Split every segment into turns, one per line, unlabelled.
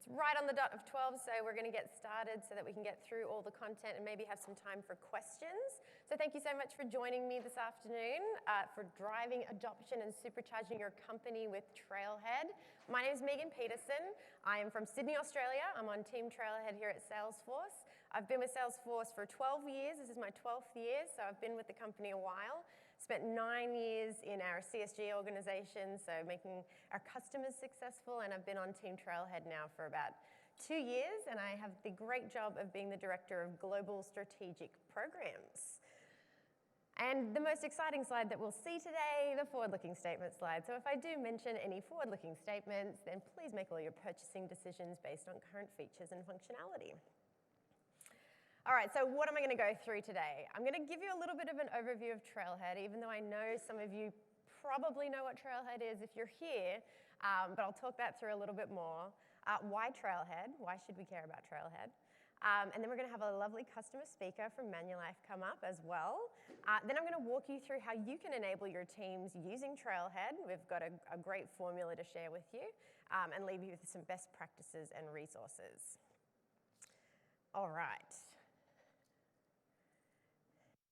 right on the dot of 12, so we're going to get started so that we can get through all the content and maybe have some time for questions. So thank you so much for joining me this afternoon for driving adoption and supercharging your company with Trailhead. My name is Megan Peterson. I am from Sydney, Australia. I'm on Team Trailhead here at Salesforce. I've been with Salesforce for 12 years. This is my 12th year, so I've been with the company a while. Spent 9 years in our CSG organization, so making our customers successful, and I've been on Team Trailhead now for about 2 years, and I have the great job of being the Director of Global Strategic Programs. And the most exciting slide that we'll see today, the forward-looking statement slide. So if I do mention any forward-looking statements, then please make all your purchasing decisions based on current features and functionality. All right, so what am I going to go through today? I'm going to give you a little bit of an overview of Trailhead, even though I know some of you probably know what Trailhead is if you're here, but I'll talk that through a little bit more. Why Trailhead? Why should we care about Trailhead? And then we're going to have a lovely customer speaker from Manulife come up as well. Then I'm going to walk you through how you can enable your teams using Trailhead. We've got a great formula to share with you and leave you with some best practices and resources. All right.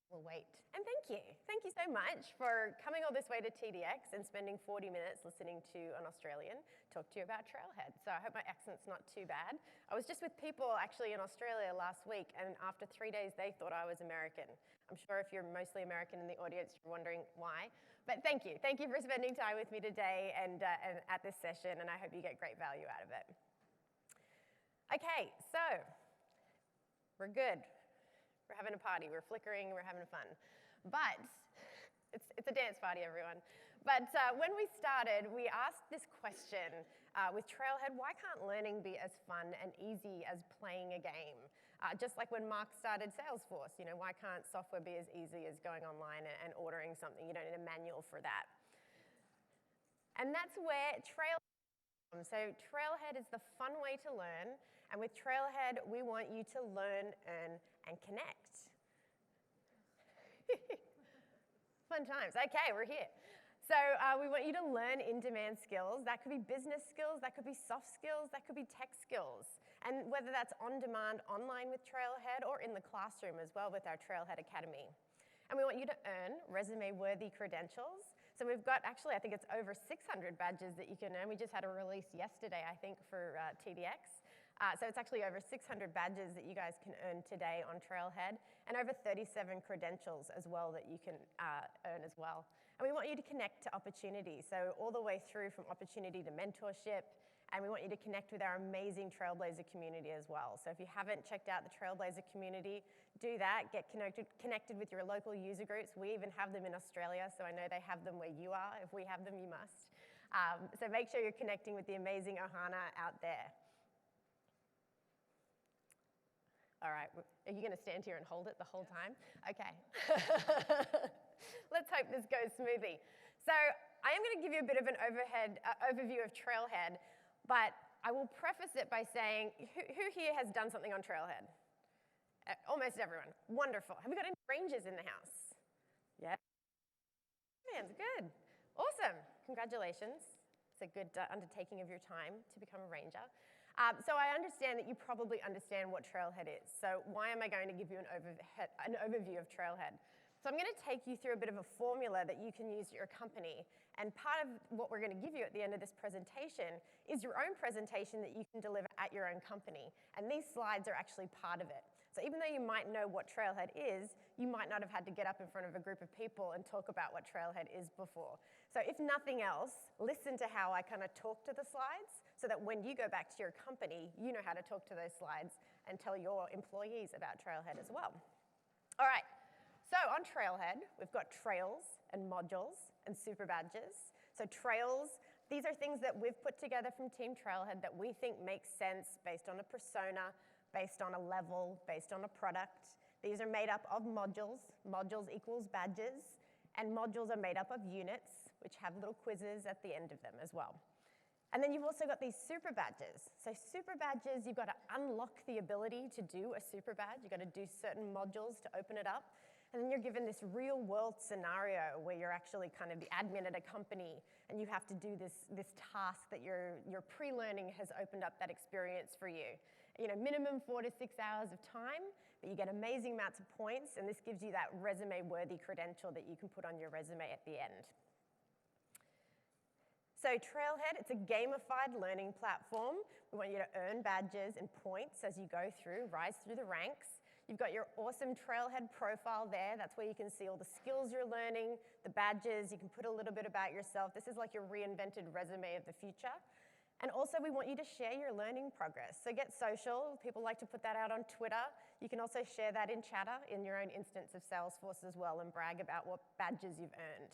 We'll wait. And thank you. Thank you so much for coming all this way to TDX and spending 40 minutes listening to an Australian talk to you about Trailhead. So I hope my accent's not too bad. I was just with people actually in Australia last week, and after 3 days, they thought I was American. I'm sure if you're mostly American in the audience, you're wondering why. But thank you. Thank you for spending time with me today and at this session, and I hope you get great value out of it. Okay, so we're good. We're having a party, we're flickering, we're having fun. But it's a dance party, everyone. But when we started, we asked this question with Trailhead: why can't learning be as fun and easy as playing a game? Just like when Mark started Salesforce, why can't software be as easy as going online and ordering something? You don't need a manual for that. And that's where Trailhead comes. So Trailhead is the fun way to learn, and with Trailhead, we want you to learn, earn, and connect. Fun times. Okay, we're here. So we want you to learn in-demand skills. That could be business skills, that could be soft skills, that could be tech skills. And whether that's on-demand, online with Trailhead, or in the classroom as well with our Trailhead Academy. And we want you to earn resume-worthy credentials. So we've got, actually, I think it's over 600 badges that you can earn. We just had a release yesterday, I think, for TDX. So it's actually over 600 badges that you guys can earn today on Trailhead, and over 37 credentials as well that you can earn as well. And we want you to connect to opportunity, so all the way through from opportunity to mentorship, and we want you to connect with our amazing Trailblazer community as well. So if you haven't checked out the Trailblazer community, do that. Get connected with your local user groups. We even have them in Australia, so I know they have them where you are. If we have them, you must. So make sure you're connecting with the amazing Ohana out there. All right, are you going to stand here and hold it the whole time? Okay. Let's hope this goes smoothly. So I am going to give you a bit of an overview of Trailhead, but I will preface it by saying, who here has done something on Trailhead? Almost everyone. Wonderful. Have we got any rangers in the house? Yeah? Hands, good. Awesome. Congratulations. It's a good undertaking of your time to become a ranger. So I understand that you probably understand what Trailhead is. So why am I going to give you an overview of Trailhead? So I'm going to take you through a bit of a formula that you can use at your company. And part of what we're going to give you at the end of this presentation is your own presentation that you can deliver at your own company. And these slides are actually part of it. So even though you might know what Trailhead is, you might not have had to get up in front of a group of people and talk about what Trailhead is before. So if nothing else, listen to how I kind of talk to the slides so that when you go back to your company, you know how to talk to those slides and tell your employees about Trailhead as well. All right, so on Trailhead, we've got trails and modules and super badges. So trails, these are things that we've put together from Team Trailhead that we think makes sense based on a persona, based on a level, based on a product. These are made up of modules. Modules equals badges. And modules are made up of units, which have little quizzes at the end of them as well. And then you've also got these super badges. So super badges, you've got to unlock the ability to do a super badge. You've got to do certain modules to open it up. And then you're given this real world scenario where you're actually kind of the admin at a company and you have to do this task that your pre-learning has opened up that experience for you. Minimum 4 to 6 hours of time, but you get amazing amounts of points, and this gives you that resume-worthy credential that you can put on your resume at the end. So Trailhead, it's a gamified learning platform. We want you to earn badges and points as you go through, rise through the ranks. You've got your awesome Trailhead profile there. That's where you can see all the skills you're learning, the badges. You can put a little bit about yourself. This is like your reinvented resume of the future. And also, we want you to share your learning progress. So get social. People like to put that out on Twitter. You can also share that in Chatter in your own instance of Salesforce as well and brag about what badges you've earned.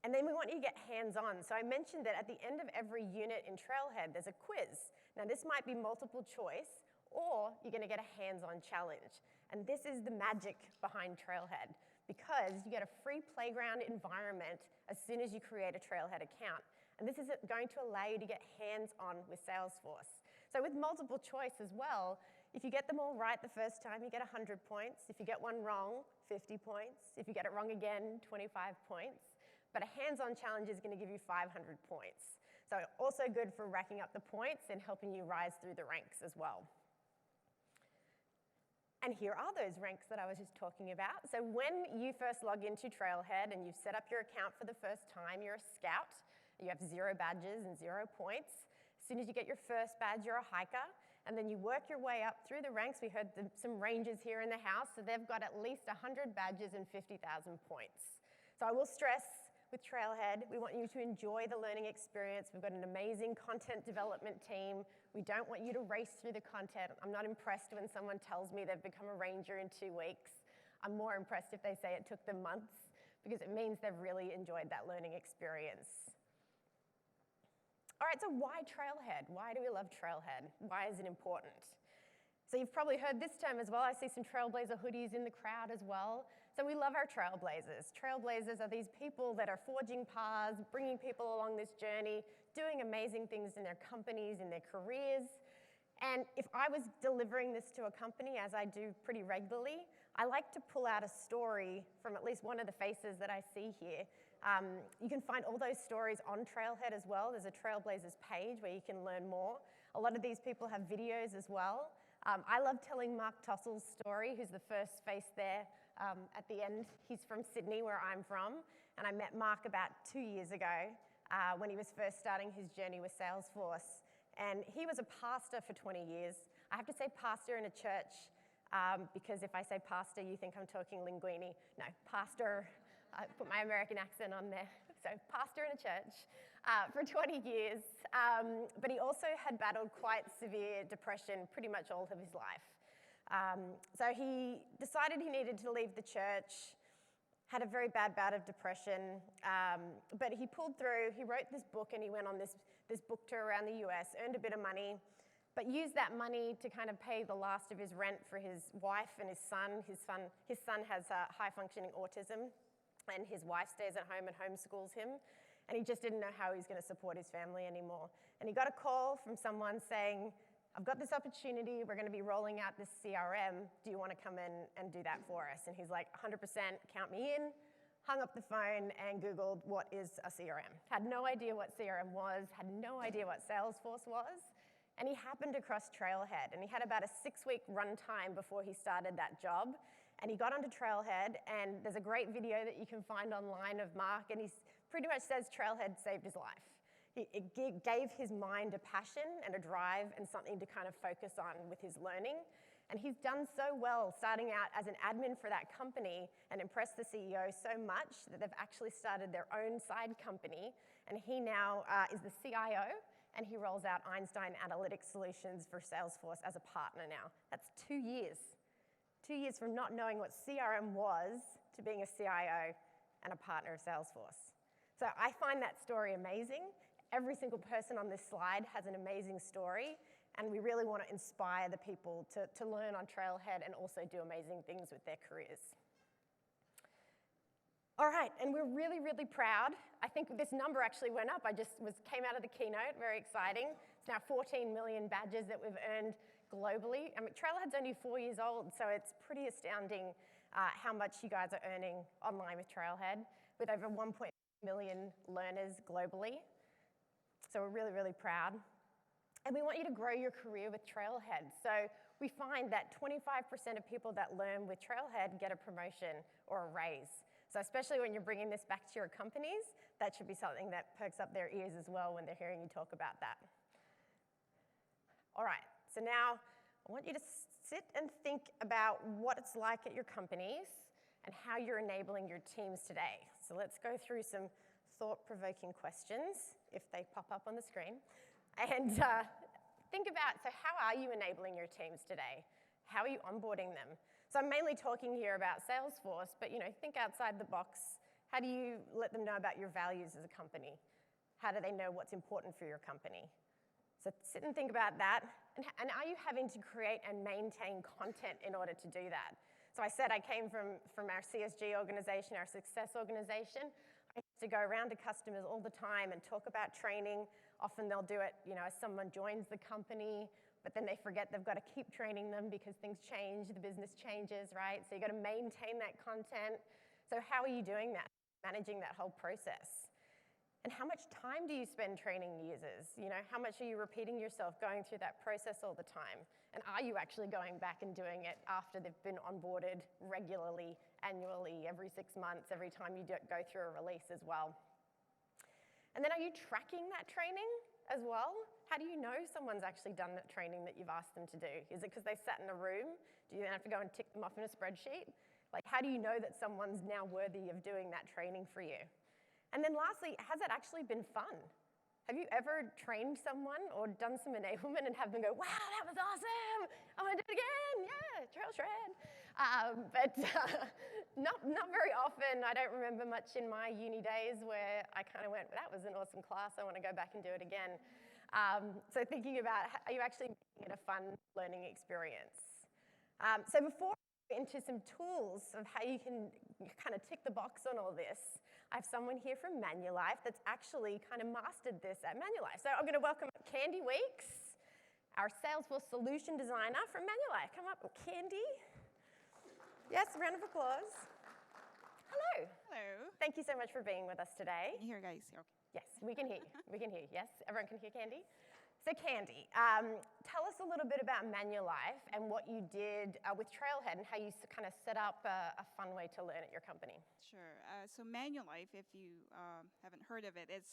And then we want you to get hands-on. So I mentioned that at the end of every unit in Trailhead, there's a quiz. Now, this might be multiple choice, or you're going to get a hands-on challenge. And this is the magic behind Trailhead, because you get a free playground environment as soon as you create a Trailhead account. And this is going to allow you to get hands-on with Salesforce. So with multiple choice as well, if you get them all right the first time, you get 100 points. If you get one wrong, 50 points. If you get it wrong again, 25 points. But a hands-on challenge is going to give you 500 points. So also good for racking up the points and helping you rise through the ranks as well. And here are those ranks that I was just talking about. So when you first log into Trailhead and you've set up your account for the first time, you're a scout. You have 0 badges and 0 points. As soon as you get your first badge, you're a hiker. And then you work your way up through the ranks. We heard some rangers here in the house, so they've got at least 100 badges and 50,000 points. So I will stress, with Trailhead, we want you to enjoy the learning experience. We've got an amazing content development team. We don't want you to race through the content. I'm not impressed when someone tells me they've become a ranger in 2 weeks. I'm more impressed if they say it took them months, because it means they've really enjoyed that learning experience. All right, so why Trailhead? Why do we love Trailhead? Why is it important? So you've probably heard this term as well. I see some Trailblazer hoodies in the crowd as well. So we love our Trailblazers. Trailblazers are these people that are forging paths, bringing people along this journey, doing amazing things in their companies, in their careers. And if I was delivering this to a company, as I do pretty regularly, I like to pull out a story from at least one of the faces that I see here. You can find all those stories on Trailhead as well. There's a Trailblazers page where you can learn more. A lot of these people have videos as well. I love telling Mark Tossel's story, who's the first face there at the end. He's from Sydney, where I'm from, and I met Mark about 2 years ago when he was first starting his journey with Salesforce. And he was a pastor for 20 years. I have to say pastor in a church because if I say pastor, you think I'm talking linguini. No, pastor, I put my American accent on there. So pastor in a church for 20 years. But he also had battled quite severe depression pretty much all of his life. So he decided he needed to leave the church, had a very bad bout of depression, but he pulled through. He wrote this book and he went on this book tour around the US, earned a bit of money, but used that money to kind of pay the last of his rent for his wife and his son. His son has high-functioning autism, and his wife stays at home and homeschools him, and he just didn't know how he was going to support his family anymore. And he got a call from someone saying, I've got this opportunity, we're going to be rolling out this CRM, do you want to come in and do that for us? And he's like, 100%, count me in, hung up the phone and Googled what is a CRM. Had no idea what CRM was, had no idea what Salesforce was, and he happened across Trailhead, and he had about a 6-week run time before he started that job, and he got onto Trailhead, and there's a great video that you can find online of Mark, and he pretty much says Trailhead saved his life. It gave his mind a passion and a drive and something to kind of focus on with his learning. And he's done so well starting out as an admin for that company and impressed the CEO so much that they've actually started their own side company. And he now is the CIO, and he rolls out Einstein Analytics Solutions for Salesforce as a partner now. That's 2 years. 2 years from not knowing what CRM was to being a CIO and a partner of Salesforce. So I find that story amazing. Every single person on this slide has an amazing story, and we really want to inspire the people to learn on Trailhead and also do amazing things with their careers. All right, and we're really, really proud. I think this number actually went up. I just came out of the keynote, very exciting. It's now 14 million badges that we've earned globally. I mean, Trailhead's only 4 years old, so it's pretty astounding how much you guys are earning online with Trailhead, with over 1.1 million learners globally. So we're really, really proud. And we want you to grow your career with Trailhead. So we find that 25% of people that learn with Trailhead get a promotion or a raise. So especially when you're bringing this back to your companies, that should be something that perks up their ears as well when they're hearing you talk about that. All right, so now I want you to sit and think about what it's like at your companies and how you're enabling your teams today. So let's go through some thought-provoking questions, if they pop up on the screen. And think about, so how are you enabling your teams today? How are you onboarding them? So I'm mainly talking here about Salesforce, but think outside the box. How do you let them know about your values as a company? How do they know what's important for your company? So sit and think about that. And are you having to create and maintain content in order to do that? So I said I came from our CSG organization, our success organization. I used to go around to customers all the time and talk about training. Often they'll do it, as someone joins the company, but then they forget they've got to keep training them because things change, the business changes, right? So you've got to maintain that content. So how are you doing that, managing that whole process? And how much time do you spend training users? How much are you repeating yourself, going through that process all the time? And are you actually going back and doing it after they've been onboarded regularly, annually, every 6 months, every time you go through a release as well? And then are you tracking that training as well? How do you know someone's actually done that training that you've asked them to do? Is it because they sat in a room? Do you then have to go and tick them off in a spreadsheet? Like, how do you know that someone's now worthy of doing that training for you? And then lastly, has it actually been fun? Have you ever trained someone or done some enablement and have them go, wow, that was awesome, I want to do it again, yeah, trail shred. But not very often. I don't remember much in my uni days where I kind of went, that was an awesome class, I want to go back and do it again. So thinking about, are you actually making it a fun learning experience? So before we get into some tools of how you can kind of tick the box on all this, I have someone here from Manulife that's actually kind of mastered this at Manulife. So I'm going to welcome Candy Weeks, our Salesforce solution designer from Manulife. Come up, Candy. Yes, a round of applause. Hello.
Hello.
Thank you so much for being with us today.
Can you hear, guys? Okay.
Yes, we can hear you. We can hear you. Yes, everyone can hear Candy? So Candy, tell us a little bit about Manulife and what you did with Trailhead and how you kind of set up a fun way to learn at your company.
Sure. So Manulife, if you haven't heard of it, is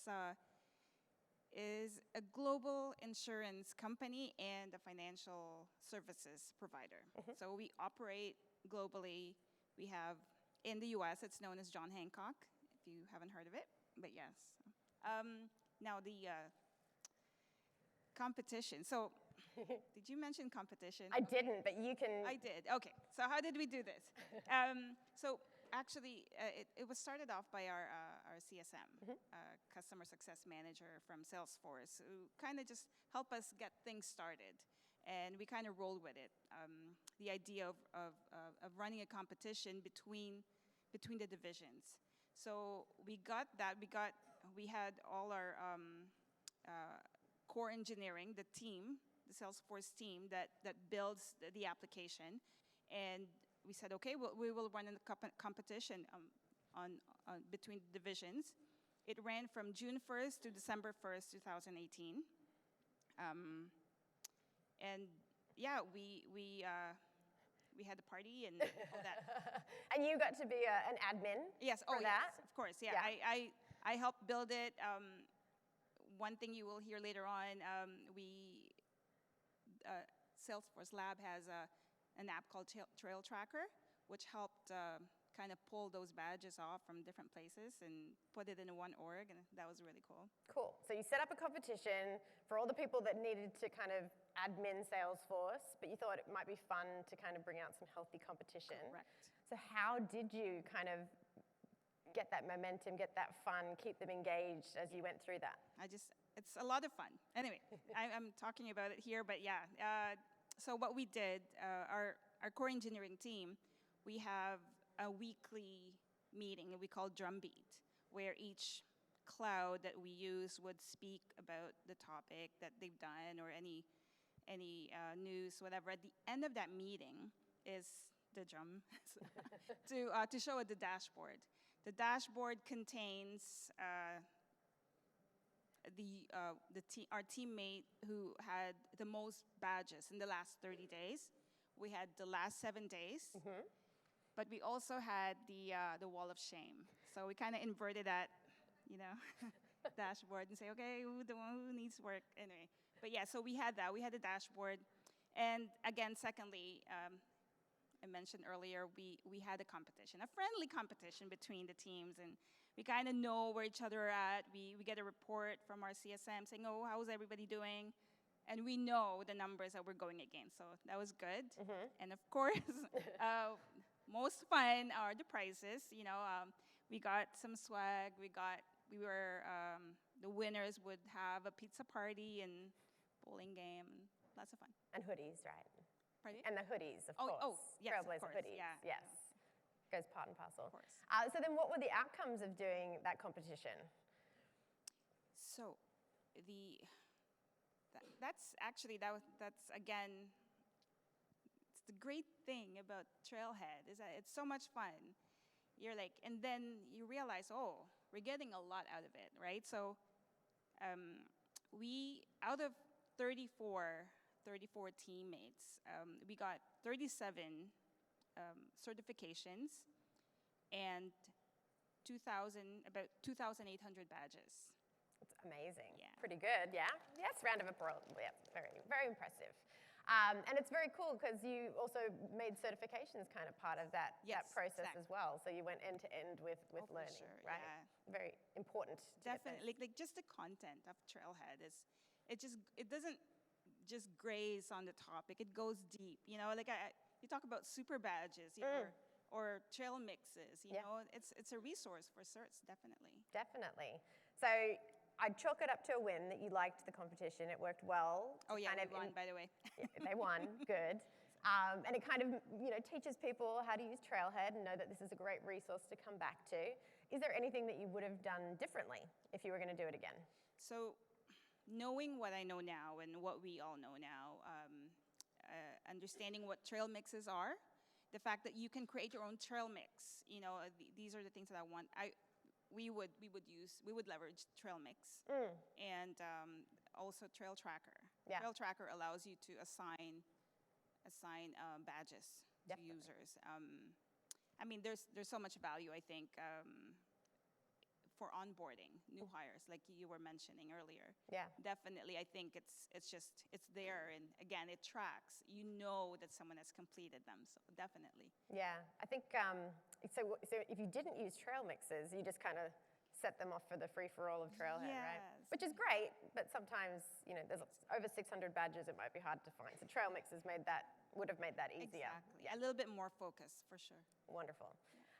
a global insurance company and a financial services provider. Mm-hmm. So we operate globally. We have, in the US, it's known as John Hancock, if you haven't heard of it, but yes. Now the competition. So, did you mention competition?
I didn't, but you can.
I did. Okay. So how did we do this? So actually, it was started off by our CSM, mm-hmm. Customer Success Manager from Salesforce, who kind of just helped us get things started, and we kind of rolled with it. The idea of running a competition between the divisions. So we got that. We had all our core engineering, the Salesforce team that builds the application, and we said, okay, we will run a competition between divisions. It ran from June 1st to December 1st, 2018, and yeah, we had a party and all that.
And you got to be an admin.
Yes.
For that.
Yes, of course. Yeah. I helped build it. One thing you will hear later on, Salesforce Lab has an app called Trail Tracker, which helped kind of pull those badges off from different places and put it in one org, and that was really cool.
Cool. So you set up a competition for all the people that needed to kind of admin Salesforce, but you thought it might be fun to kind of bring out some healthy competition.
Correct.
So how did you kind of get that momentum, get that fun, keep them engaged as you went through that?
It's a lot of fun. Anyway, I'm talking about it here, but yeah. So what we did, our core engineering team, we have a weekly meeting that we call Drumbeat, where each cloud that we use would speak about the topic that they've done or any any news, whatever. At the end of that meeting is the drum to show the dashboard. The dashboard contains our teammate who had the most badges in the last 30 days. We had the last 7 days, but we also had the wall of shame. So we kind of inverted that, dashboard and say, okay, who needs work anyway. But yeah, so we had that. We had the dashboard, and again, secondly, I mentioned earlier, we had a competition, a friendly competition between the teams, and we kind of know where each other are at. We get a report from our CSM saying, oh, how's everybody doing? And we know the numbers that we're going against, so that was good. And of course, most fun are the prizes. We got some swag. The winners would have a pizza party and bowling game, and lots of fun.
And hoodies, right?
Pardon?
And the hoodies, of course.
Oh, yes, of
Trailblazer
course,
hoodies,
yeah.
yes. Goes part and parcel.
Of course.
So then what were the outcomes of doing that competition?
So that's again, it's the great thing about Trailhead is that it's so much fun. You're like, and then you realize, oh, we're getting a lot out of it, right? So we, out of 34 teammates, we got 37 certifications and about 2,800 badges.
It's amazing.
Yeah.
Pretty good, yeah? Yes, round of applause. Yeah, very, very impressive. And it's very cool because you also made certifications kind of part of that process as well. So you went end to end with learning,
sure,
right?
yeah.
Very important.
Definitely, like just the content of Trailhead it doesn't just graze on the topic. It goes deep. You talk about super badges, or trail mixes. You know, it's a resource for certs, definitely.
Definitely. So I'd chalk it up to a win that you liked the competition. It worked well.
Oh yeah, we won, by the way.
They won, good. And it kind of, teaches people how to use Trailhead and know that this is a great resource to come back to. Is there anything that you would have done differently if you were going to do it again?
So, knowing what I know now and what we all know now, understanding what trail mixes are, the fact that you can create your own trail mix, these are the things that I want. We would leverage Trail Mix and also Trail Tracker.
Yeah.
Trail Tracker allows you to assign badges to users. I mean, there's so much value, I think, for onboarding new hires, like you were mentioning earlier.
Yeah.
Definitely, I think it's there, and again, it tracks. You know that someone has completed them, so definitely.
Yeah, I think, so if you didn't use trail mixes, you just kind of set them off for the free-for-all of Trailhead, right? Which is great, but sometimes, there's over 600 badges, it might be hard to find. So trail mixes would have made that easier.
Exactly, a little bit more focus, for sure.
Wonderful.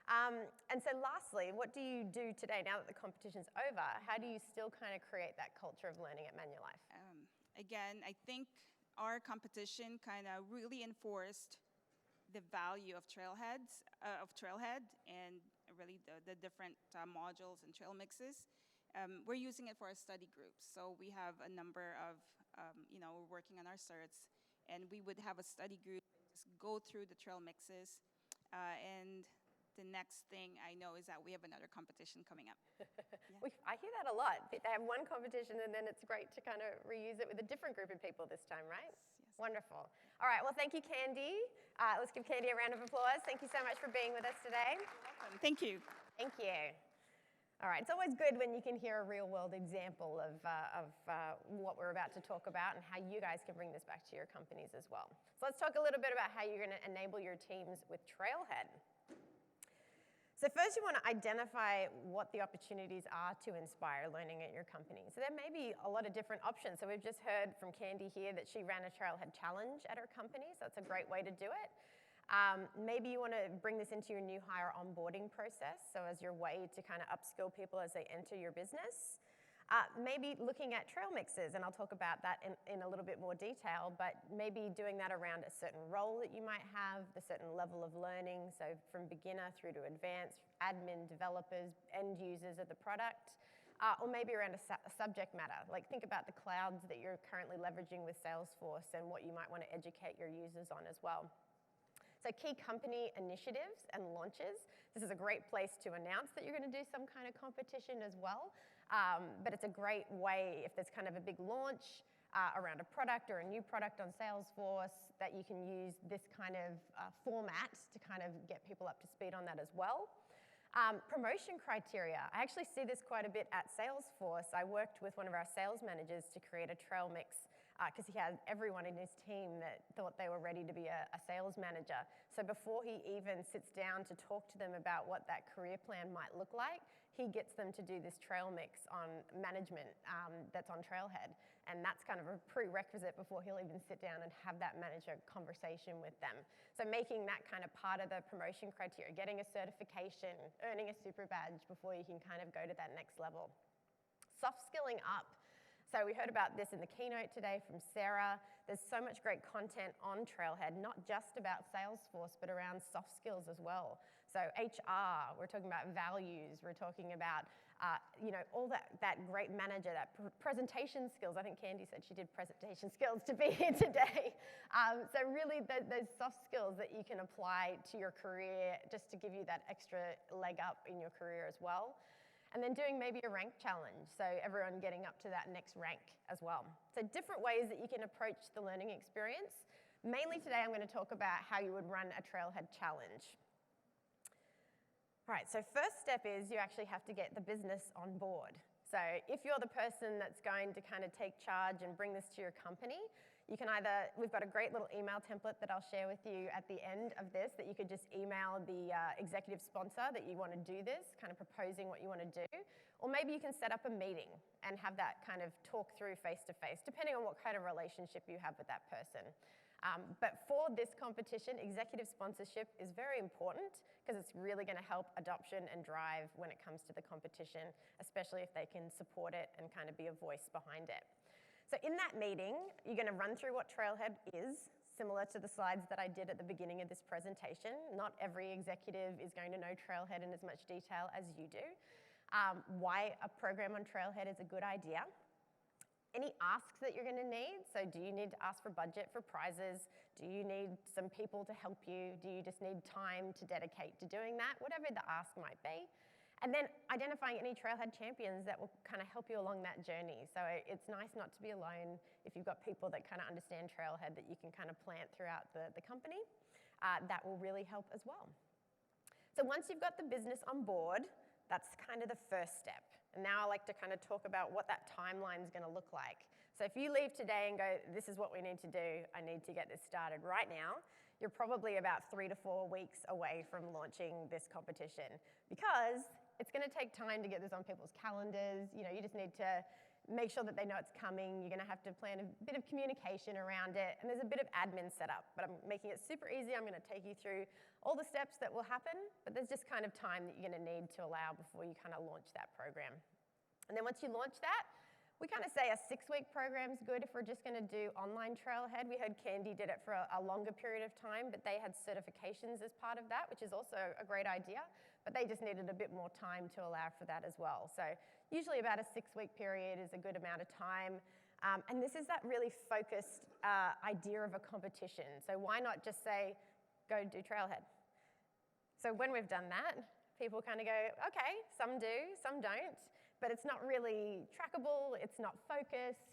And so lastly, what do you do today, now that the competition's over? How do you still kind of create that culture of learning at Manulife?
Again, I think our competition kind of really enforced the value of Trailhead, and really the different modules and trail mixes. We're using it for our study groups. So we have a number of, we're working on our certs, and we would have a study group, just go through the trail mixes, and the next thing I know is that we have another competition coming up. Yeah.
I hear that a lot. They have one competition and then it's great to kind of reuse it with a different group of people this time, right?
Yes.
Wonderful. All right, well, thank you, Candy. Let's give Candy a round of applause. Thank you so much for being with us today.
You're welcome. Thank you.
Thank you. All right, it's always good when you can hear a real-world example of what we're about to talk about and how you guys can bring this back to your companies as well. So let's talk a little bit about how you're going to enable your teams with Trailhead. So first you want to identify what the opportunities are to inspire learning at your company. So there may be a lot of different options. So we've just heard from Candy here that she ran a Trailhead challenge at her company, so that's a great way to do it. Maybe you want to bring this into your new hire onboarding process, so as your way to kind of upskill people as they enter your business. Maybe looking at trail mixes, and I'll talk about that in a little bit more detail, but maybe doing that around a certain role that you might have, the certain level of learning, so from beginner through to advanced, admin, developers, end users of the product. or maybe around a subject matter. Like think about the clouds that you're currently leveraging with Salesforce and what you might want to educate your users on as well. So key company initiatives and launches. This is a great place to announce that you're going to do some kind of competition as well. But it's a great way if there's kind of a big launch around a product or a new product on Salesforce that you can use this kind of format to kind of get people up to speed on that as well. Promotion criteria. I actually see this quite a bit at Salesforce. I worked with one of our sales managers to create a trail mix because he had everyone in his team that thought they were ready to be a sales manager. So before he even sits down to talk to them about what that career plan might look like, he gets them to do this trail mix on management that's on Trailhead. And that's kind of a prerequisite before he'll even sit down and have that manager conversation with them. So making that kind of part of the promotion criteria, getting a certification, earning a super badge before you can kind of go to that next level. Soft skilling up. So we heard about this in the keynote today from Sarah. There's so much great content on Trailhead, not just about Salesforce, but around soft skills as well. So HR, we're talking about values, we're talking about all that great manager, that presentation skills. I think Candy said she did presentation skills to be here today. So really those soft skills that you can apply to your career just to give you that extra leg up in your career as well. And then doing maybe a rank challenge, so everyone getting up to that next rank as well. So different ways that you can approach the learning experience. Mainly today I'm going to talk about how you would run a Trailhead challenge. All right, so first step is you actually have to get the business on board. So if you're the person that's going to kind of take charge and bring this to your company, you can we've got a great little email template that I'll share with you at the end of this that you could just email the executive sponsor that you want to do this, kind of proposing what you want to do. Or maybe you can set up a meeting and have that kind of talk through face-to-face, depending on what kind of relationship you have with that person. But for this competition, executive sponsorship is very important because it's really going to help adoption and drive when it comes to the competition, especially if they can support it and kind of be a voice behind it. So in that meeting, you're going to run through what Trailhead is, similar to the slides that I did at the beginning of this presentation. Not every executive is going to know Trailhead in as much detail as you do. Why a program on Trailhead is a good idea. Any asks that you're going to need. So do you need to ask for budget for prizes? Do you need some people to help you? Do you just need time to dedicate to doing that? Whatever the ask might be. And then identifying any Trailhead champions that will kind of help you along that journey. So it's nice not to be alone if you've got people that kind of understand Trailhead that you can kind of plant throughout the company. That will really help as well. So once you've got the business on board, that's kind of the first step. And now I like to kind of talk about what that timeline is going to look like. So if you leave today and go, this is what we need to do, I need to get this started right now, you're probably about 3 to 4 weeks away from launching this competition because it's going to take time to get this on people's calendars. You just need to make sure that they know it's coming. You're going to have to plan a bit of communication around it, and there's a bit of admin set up, but I'm making it super easy. I'm going to take you through all the steps that will happen, but there's just kind of time that you're going to need to allow before you kind of launch that program. And then once you launch that, we kind of say a 6-week program is good if we're just going to do online Trailhead. We heard Candy did it for a longer period of time, but they had certifications as part of that, which is also a great idea, but they just needed a bit more time to allow for that as well. So usually about a 6-week period is a good amount of time. And this is that really focused idea of a competition. So why not just say, go do Trailhead? So when we've done that, people kind of go, okay, some do, some don't. But it's not really trackable, it's not focused,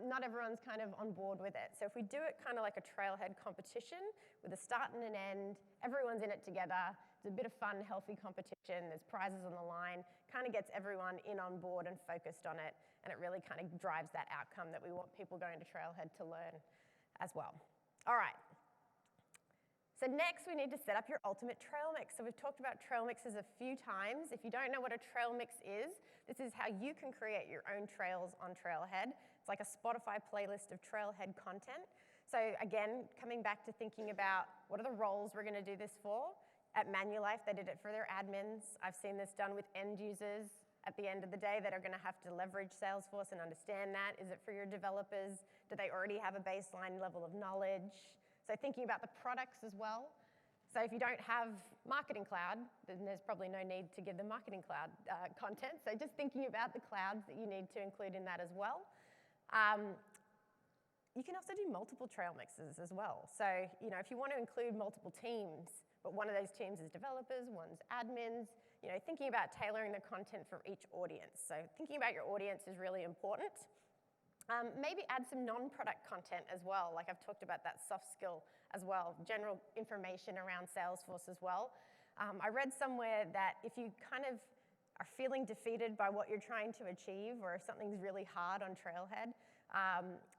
not everyone's kind of on board with it. So if we do it kind of like a Trailhead competition with a start and an end, everyone's in it together, it's a bit of fun, healthy competition, there's prizes on the line, kind of gets everyone in on board and focused on it, and it really kind of drives that outcome that we want people going to Trailhead to learn as well. All right. So next, we need to set up your ultimate trail mix. So we've talked about trail mixes a few times. If you don't know what a trail mix is, this is how you can create your own trails on Trailhead. It's like a Spotify playlist of Trailhead content. So again, coming back to thinking about what are the roles we're going to do this for. At Manulife, they did it for their admins. I've seen this done with end users at the end of the day that are going to have to leverage Salesforce and understand that. Is it for your developers? Do they already have a baseline level of knowledge? So thinking about the products as well. So if you don't have Marketing Cloud, then there's probably no need to give them Marketing Cloud content. So just thinking about the clouds that you need to include in that as well. You can also do multiple trail mixes as well. So if you want to include multiple teams, but one of those teams is developers, one's admins, thinking about tailoring the content for each audience. So thinking about your audience is really important. Maybe add some non-product content as well, like I've talked about that soft skill as well, general information around Salesforce as well. I read somewhere that if you kind of are feeling defeated by what you're trying to achieve, or if something's really hard on Trailhead,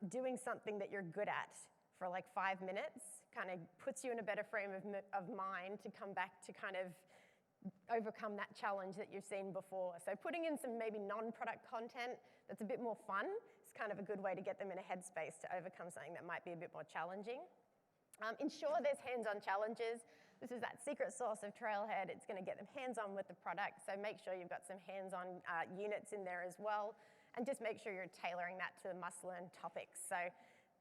doing something that you're good at for like 5 minutes kind of puts you in a better frame of mind to come back to kind of overcome that challenge that you've seen before. So putting in some maybe non-product content that's a bit more fun is kind of a good way to get them in a headspace to overcome something that might be a bit more challenging. Ensure there's hands-on challenges. This is that secret sauce of Trailhead. It's going to get them hands-on with the product, so make sure you've got some hands-on units in there as well, and just make sure you're tailoring that to the must-learn topics. So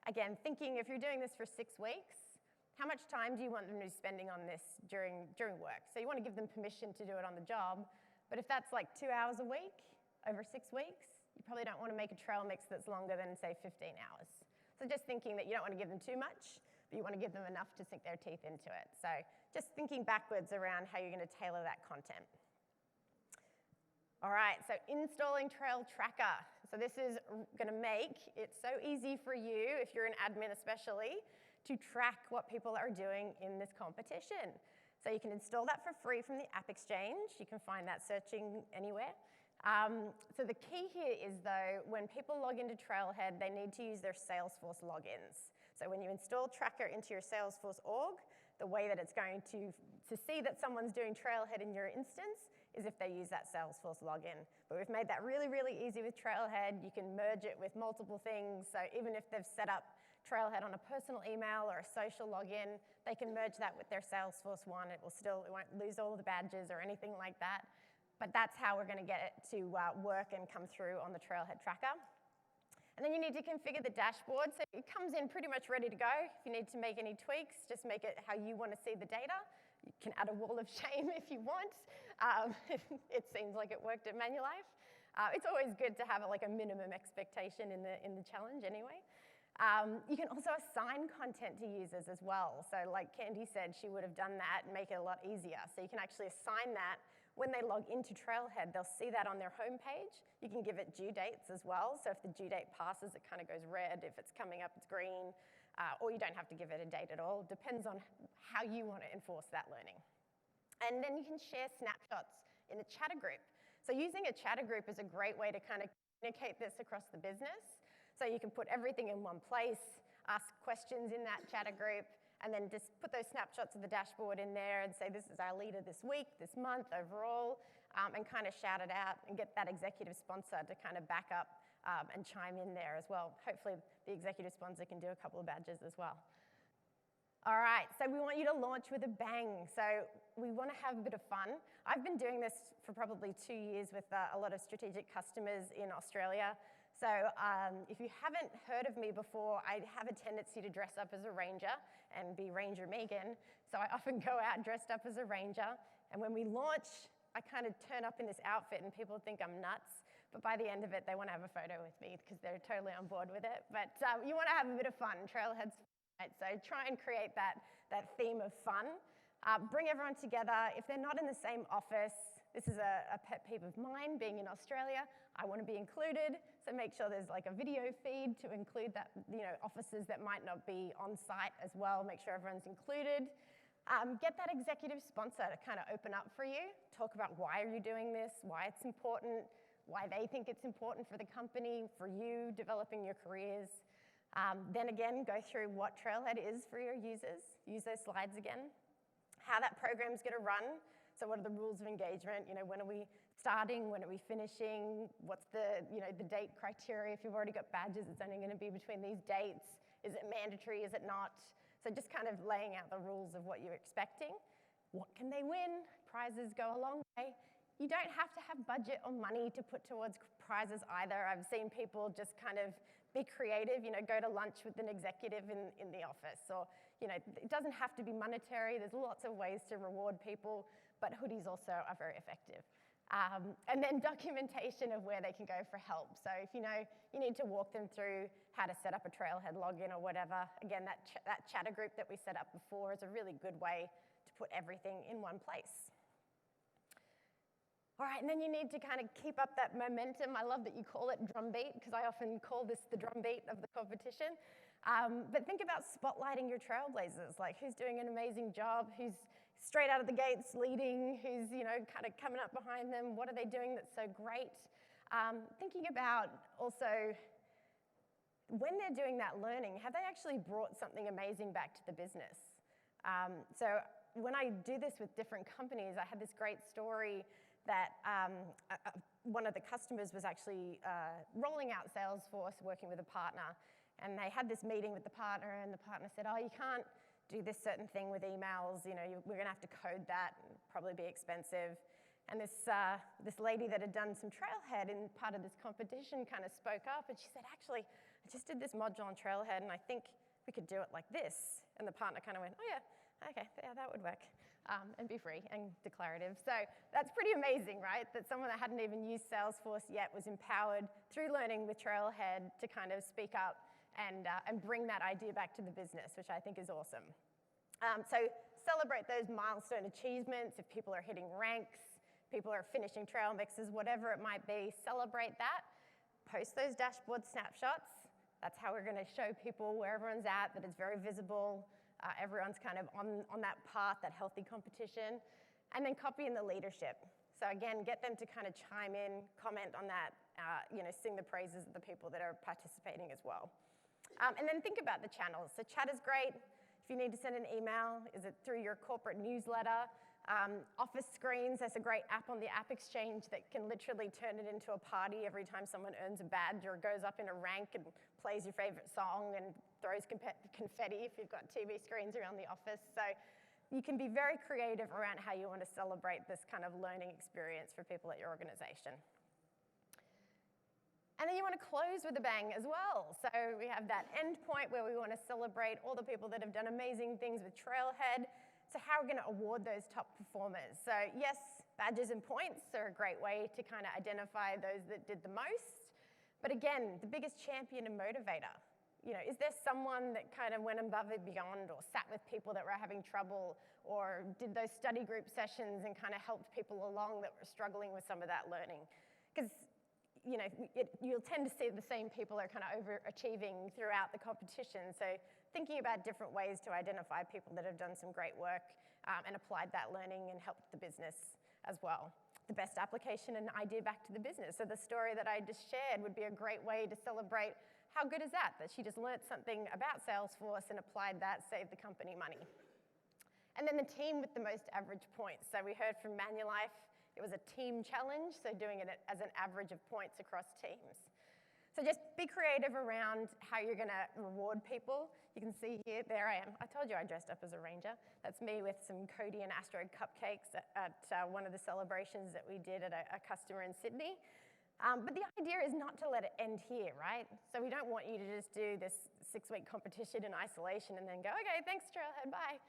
again, thinking if you're doing this for 6 weeks, how much time do you want them to be spending on this during work? So you want to give them permission to do it on the job, but if that's like 2 hours a week over 6 weeks, you probably don't want to make a trail mix that's longer than, say, 15 hours. So just thinking that you don't want to give them too much, but you want to give them enough to sink their teeth into it. So just thinking backwards around how you're going to tailor that content. All right, so installing Trail Tracker. So this is going to make it so easy for you, if you're an admin especially, to track what people are doing in this competition. So you can install that for free from the App Exchange. You can find that searching anywhere. So the key here is, though, when people log into Trailhead, they need to use their Salesforce logins. So when you install Tracker into your Salesforce org, the way that it's going to see that someone's doing Trailhead in your instance is if they use that Salesforce login. But we've made that really, really easy with Trailhead. You can merge it with multiple things. So even if they've set up Trailhead on a personal email or a social login, they can merge that with their Salesforce one. It won't lose all of the badges or anything like that. But that's how we're going to get it to work and come through on the Trailhead Tracker. And then you need to configure the dashboard. So it comes in pretty much ready to go. If you need to make any tweaks, just make it how you want to see the data. You can add a wall of shame if you want. It seems like it worked at Manulife. It's always good to have like a minimum expectation in the challenge anyway. You can also assign content to users as well. So like Candy said, she would have done that and make it a lot easier. So you can actually assign that. When they log into Trailhead, they'll see that on their homepage. You can give it due dates as well. So if the due date passes, it kind of goes red. If it's coming up, it's green. Or you don't have to give it a date at all. Depends on how you want to enforce that learning. And then you can share snapshots in a chatter group. So using a chatter group is a great way to kind of communicate this across the business. So you can put everything in one place, ask questions in that chatter group, and then just put those snapshots of the dashboard in there and say, this is our leader this week, this month, overall, and kind of shout it out and get that executive sponsor to kind of back up and chime in there as well. Hopefully the executive sponsor can do a couple of badges as well. All right, so we want you to launch with a bang. So we want to have a bit of fun. I've been doing this for probably 2 years with a lot of strategic customers in Australia. So if you haven't heard of me before, I have a tendency to dress up as a ranger and be Ranger Megan. So I often go out dressed up as a ranger. And when we launch, I kind of turn up in this outfit and people think I'm nuts. But by the end of it, they want to have a photo with me because they're totally on board with it. But you want to have a bit of fun. Trailhead's fun, right? So try and create that theme of fun. Bring everyone together. If they're not in the same office, this is a pet peeve of mine, being in Australia. I want to be included, so make sure there's like a video feed to include that, officers that might not be on site as well. Make sure everyone's included. Get that executive sponsor to kind of open up for you. Talk about why are you doing this, why it's important, why they think it's important for the company, for you developing your careers. Then again, go through what Trailhead is for your users. Use those slides again. How that program's going to run. So what are the rules of engagement? When are we starting? When are we finishing? What's the date criteria? If you've already got badges, it's only going to be between these dates. Is it mandatory? Is it not? So just kind of laying out the rules of what you're expecting. What can they win? Prizes go a long way. You don't have to have budget or money to put towards prizes either. I've seen people just kind of Be creative, go to lunch with an executive in the office, or it doesn't have to be monetary. There's lots of ways to reward people, but hoodies also are very effective. And then documentation of where they can go for help. So if you need to walk them through how to set up a Trailhead login or whatever, again, that chatter group that we set up before is a really good way to put everything in one place. All right, and then you need to kind of keep up that momentum. I love that you call it Drumbeat, because I often call this the Drumbeat of the competition. But think about spotlighting your trailblazers, like who's doing an amazing job, who's straight out of the gates leading, who's kind of coming up behind them, what are they doing that's so great? Thinking about also when they're doing that learning, have they actually brought something amazing back to the business? So when I do this with different companies, I had this great story that one of the customers was actually rolling out Salesforce, working with a partner, and they had this meeting with the partner, and the partner said, oh, you can't do this certain thing with emails, we're gonna have to code that, and probably be expensive. And this lady that had done some Trailhead in part of this competition kind of spoke up, and she said, actually, I just did this module on Trailhead, and I think we could do it like this. And the partner kind of went, oh yeah, okay, yeah, that would work. And be free and declarative. So that's pretty amazing, right? That someone that hadn't even used Salesforce yet was empowered through learning with Trailhead to kind of speak up and bring that idea back to the business, which I think is awesome. So celebrate those milestone achievements. If people are hitting ranks, people are finishing trail mixes, whatever it might be, celebrate that. Post those dashboard snapshots. That's how we're going to show people where everyone's at, that it's very visible. Everyone's kind of on that path, that healthy competition. And then copy in the leadership. So again, get them to kind of chime in, comment on that, sing the praises of the people that are participating as well. And then think about the channels. So chat is great. If you need to send an email, is it through your corporate newsletter? Office screens, there's a great app on the App Exchange that can literally turn it into a party every time someone earns a badge or goes up in a rank and plays your favorite song and throws confetti if you've got TV screens around the office. So you can be very creative around how you want to celebrate this kind of learning experience for people at your organization. And then you want to close with a bang as well. So we have that end point where we want to celebrate all the people that have done amazing things with Trailhead. So how are we going to award those top performers? So yes, badges and points are a great way to kind of identify those that did the most. But again, the biggest champion and motivator. Is there someone that kind of went above and beyond or sat with people that were having trouble or did those study group sessions and kind of helped people along that were struggling with some of that learning? Because you'll tend to see the same people are kind of overachieving throughout the competition. So thinking about different ways to identify people that have done some great work and applied that learning and helped the business as well. The best application and idea back to the business. So the story that I just shared would be a great way to celebrate how good is that she just learned something about Salesforce and applied that, saved the company money. And then the team with the most average points. So we heard from Manulife, it was a team challenge, so doing it as an average of points across teams. So just be creative around how you're going to reward people. You can see here, there I am. I told you I dressed up as a ranger. That's me with some Cody and Astro cupcakes at one of the celebrations that we did at a customer in Sydney. But the idea is not to let it end here, right? So we don't want you to just do this 6-week competition in isolation and then go, okay, thanks Trailhead, bye.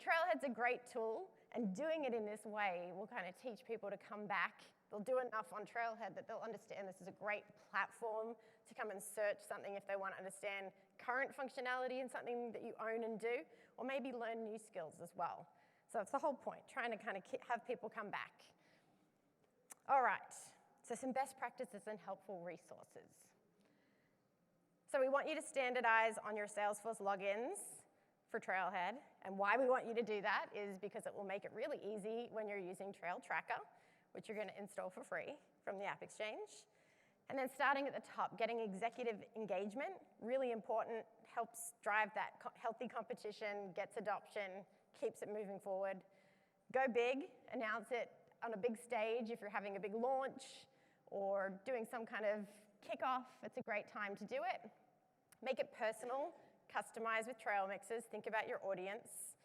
Trailhead's a great tool, and doing it in this way will kind of teach people to come back. They'll do enough on Trailhead that they'll understand this is a great platform to come and search something if they want to understand current functionality in something that you own and do, or maybe learn new skills as well. So that's the whole point, trying to kind of have people come back. All right, so some best practices and helpful resources. So we want you to standardize on your Salesforce logins for Trailhead, and why we want you to do that is because it will make it really easy when you're using Trail Tracker, which you're going to install for free from the App Exchange. And then starting at the top, getting executive engagement, really important, helps drive that healthy competition, gets adoption, keeps it moving forward. Go big, announce it on a big stage if you're having a big launch or doing some kind of kickoff, it's a great time to do it. Make it personal. Customize with trail mixes, think about your audience,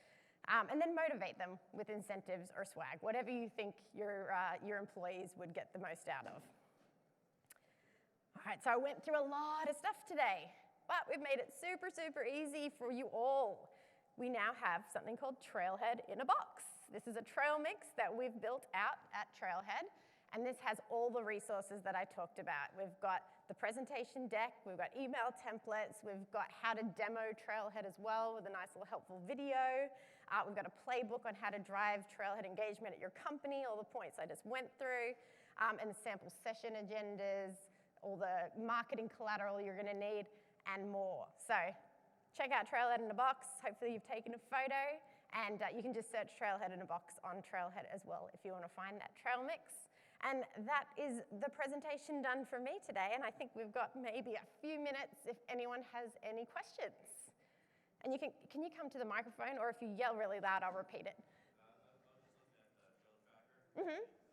and then motivate them with incentives or swag, whatever you think your employees would get the most out of. All right, so I went through a lot of stuff today, but we've made it super, super easy for you all. We now have something called Trailhead in a box. This is a trail mix that we've built out at Trailhead, and this has all the resources that I talked about. We've got the presentation deck, we've got email templates, we've got how to demo Trailhead as well with a nice little helpful video. We've got a playbook on how to drive Trailhead engagement at your company, all the points I just went through, and the sample session agendas, all the marketing collateral you're gonna need, and more. So check out Trailhead in a box. Hopefully you've taken a photo, and you can just search Trailhead in a box on Trailhead as well if you want to find that trail mix. And that is the presentation done for me today, and I think we've got maybe a few minutes if anyone has any questions. And you can you come to the microphone, or if you yell really loud, I'll repeat it. I was just looking at the trail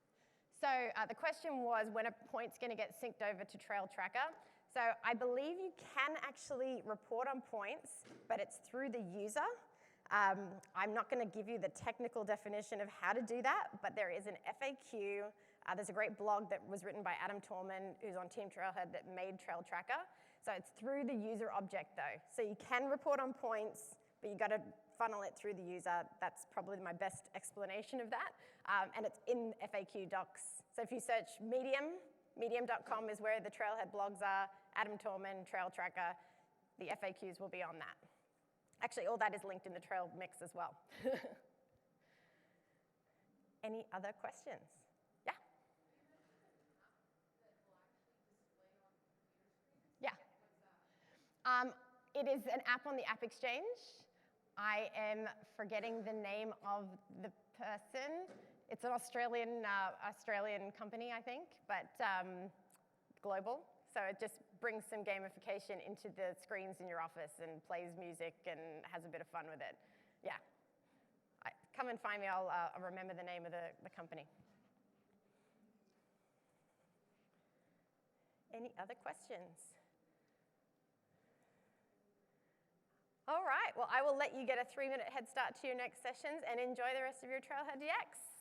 tracker. So the question was, when are points going to get synced over to Trail Tracker? So I believe you can actually report on points, but it's through the user. I'm not going to give you the technical definition of how to do that, but there is an FAQ. There's a great blog that was written by Adam Torman, who's on Team Trailhead, that made Trail Tracker. So it's through the user object, though. So you can report on points, but you've got to funnel it through the user. That's probably my best explanation of that. And it's in FAQ docs. So if you search Medium, medium.com is where the Trailhead blogs are, Adam Torman, Trail Tracker, the FAQs will be on that. Actually, all that is linked in the trail mix as well. Any other questions? Yeah? Yeah. It is an app on the App Exchange. I am forgetting the name of the person. It's an Australian company, I think, but global. So it just brings some gamification into the screens in your office and plays music and has a bit of fun with it. Yeah. Come and find me. I'll remember the name of the company. Any other questions? All right. Well, I will let you get a 3-minute head start to your next sessions and enjoy the rest of your Trailhead DX.